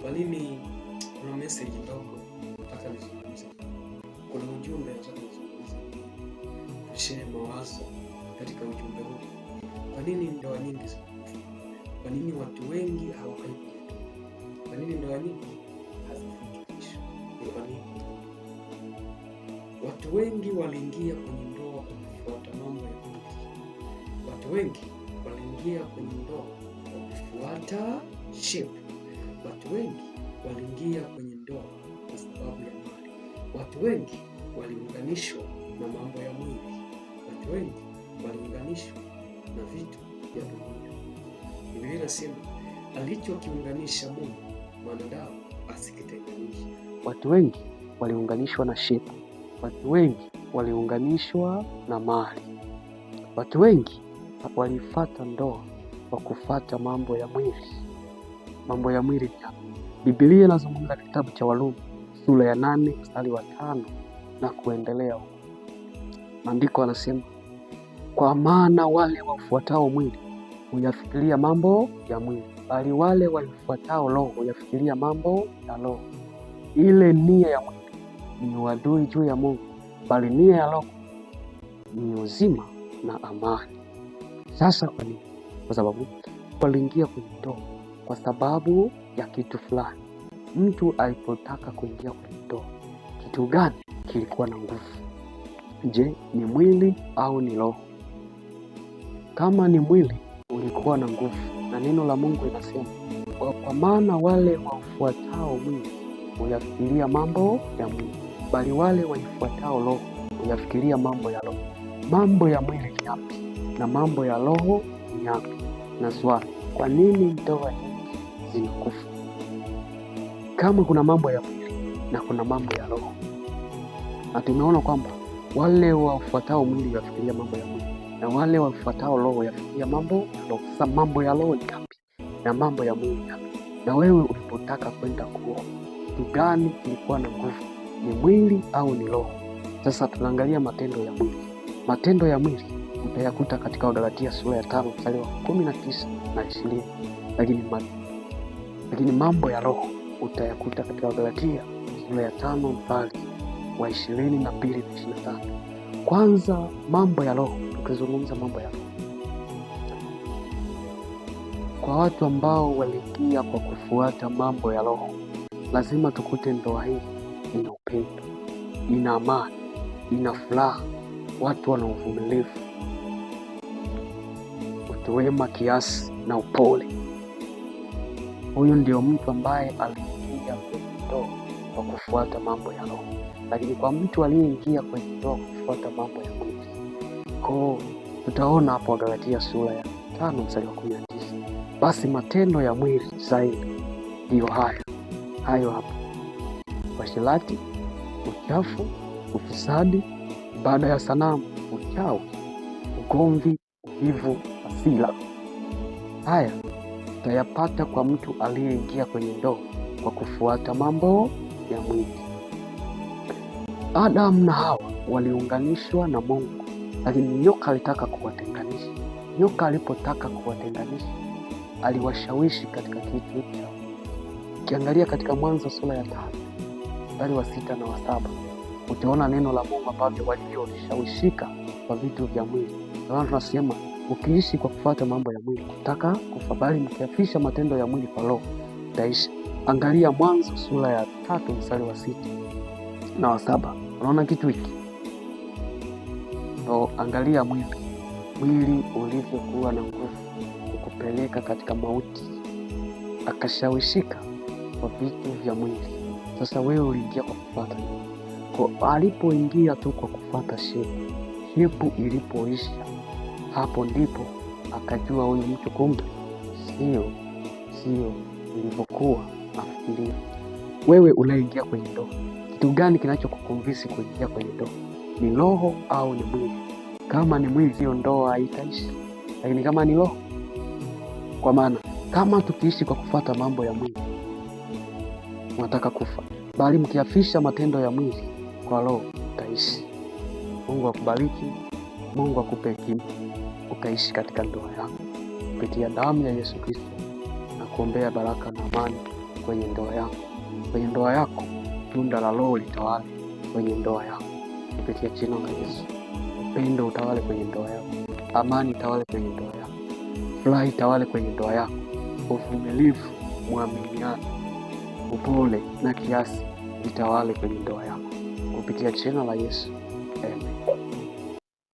Kwa nini kuna message ndogo nataka nizungumze? Kuna ujumbe nataka nizungumze. Tushare mawazo katika ujumbe huu. Kwa nini ndoa nyingi zinakufa? Kwa nini watu wengi hawakai kwenye ndoa? Kwa nini ndoa nyingi hazifiki mwisho? Ni kwa nini? Watu wengi waliingia kwenye ndoa kwa kufuata mambo ya mwili. Watu wengi waliingia kwenye ndoa kwa kufuata shape. Watu wengi waliingia kwenye ndoa kwa sababu ya mali. Watu wengi waliunganishwa na mambo ya mwili. Watu wengi waliunganishwa na vitu vya dunia. Biblia inasema alichokiunganisha Mungu mwanadamu asikitenganishe. Watu wengi waliunganishwa na shepu. Watu wengi waliunganishwa na mali. Watu wengi walifuata ndoa kwa kufuata mambo ya mwili. Mambo ya mwili. Biblia inazungumza kitabu cha Warumi sura ya 8 mstari wa 5 na kuendelea. Maandiko yanasema, kwa maana wale wafuatao mwili huyafikiria mambo ya mwili, bali wale wafuatao roho huyafikiria mambo ya roho. Ile nia ya mwili ni uadui juu ya Mungu, bali nia ya roho ni uzima na amani. Sasa kwa nini? Kwa sababu waliingia kwenye ndoa kwa sababu ya kitu fulani. Mtu alipotaka kuingia kwenye ndoa, kitu gani kilikuwa na nguvu? Je, ni mwili au ni roho? Kama ni mwili, ulikuwa na nguvu, na neno la Mungu linasema, kwa maana wale wafuatao mwili huyafikiria mambo ya mwili, bali wale wafuatao roho huyafikiria mambo ya roho. Mambo ya mwili ni yapi na mambo ya roho ni yapi? Na swali, kwa nini ndoa nyingi zinakufa? Kama kuna mambo ya mwili na kuna mambo ya roho, na tumeona kwamba wale wafuatao mwili huyafikiria mambo ya mwili na wale wafuatao roho yafikiria mambo ya roho. Sasa mambo ya roho ni yapi na mambo ya mwili ni yapi? Na wewe ulipotaka kwenda kuoa, kitu gani kilikuwa na nguvu? Ni mwili au ni roho? Sasa tunaangalia matendo ya mwili. Matendo ya mwili utayakuta katika Wagalatia sura ya 5 mstari wa 19 na 20. Lakini mambo ya roho utayakuta katika Wagalatia sura ya 5 mstari wa 22 na 25. Kwanza mambo ya roho, tukizungumza mambo ya roho, kwa watu ambao waliingia kwa kufuata mambo ya roho, lazima tukute ndoa hii ina upendo, ina amani, ina furaha, watu wana uvumilivu, watu wema, kiasi na upole. Huyu ndio mtu ambaye aliingia kwenye ndoa kwa kufuata mambo ya roho. Lakini kwa mtu aliyeingia kwenye ndoa kufuata mambo ya mwili, kwa tutaona hapo Wagalatia sura ya 5 mstari wa 19, basi matendo ya mwili zaidi ndiyo hayo hapo: uasherati, uchafu, ufisadi, ibada ya sanamu, uchawi, ugomvi, uvivu, hasira. Haya tutayapata kwa mtu aliyeingia kwenye ndoa kwa kufuata mambo ya mwili. Adamu na Hawa waliunganishwa na Mungu, lakini nyoka alitaka kuwatenganisha. Nyoka alipotaka kuwatenganisha, aliwashawishi katika kitu cha. Ukiangalia katika Mwanzo sura ya 5 mstari wa 6 na wa 7, utaona neno la Mungu ambavyo walivyoshawishika kwa vitu vya mwili. Ndio tunasema ukiishi kwa kufuata mambo ya mwili kutaka kufa, bali mkiafisha matendo ya mwili kwa roho utaishi. Angalia Mwanzo sura ya 3 mstari wa 6 na wa 7. Unaona kitu hiki? Ndio, angalia mwili ulivyokuwa na nguvu kukupeleka katika mauti, akashawishika kwa vitu vya mwili. Sasa wewe uliingia kwa kufuata, kwa alipoingia tu kwa kufuata shepu ilipoisha, hapo ndipo akajua huyu mtu kumbe sio ilivyokuwa nafikiria. Wewe unaingia kwenye ndoa, kitu gani kinachokukonvinsi kuingia kwenye ndoa? Ni roho au ni mwili? Kama ni mwili, hiyo ndoa haitaishi. Lakini kama ni roho, kwa maana kama tukiishi kwa kufuata mambo ya mwili unataka kufa, bali mkiafisha matendo ya mwili kwa roho utaishi. Mungu akubariki, Mungu akupe hekima ukaishi katika ndoa yako kupitia damu ya Yesu Kristo, na kuombea baraka na amani kwenye ndoa yako. Kwenye ndoa yako tunda la Roho litawale kwenye ndoa yako kupitia jina la Yesu. Upendo utawale kwenye ndoa yako, amani itawale kwenye ndoa yako, furaha itawale kwenye ndoa yako, uvumilivu, mwaminiano, upole na kiasi itawale kwenye ndoa yako kupitia jina la Yesu. Amen.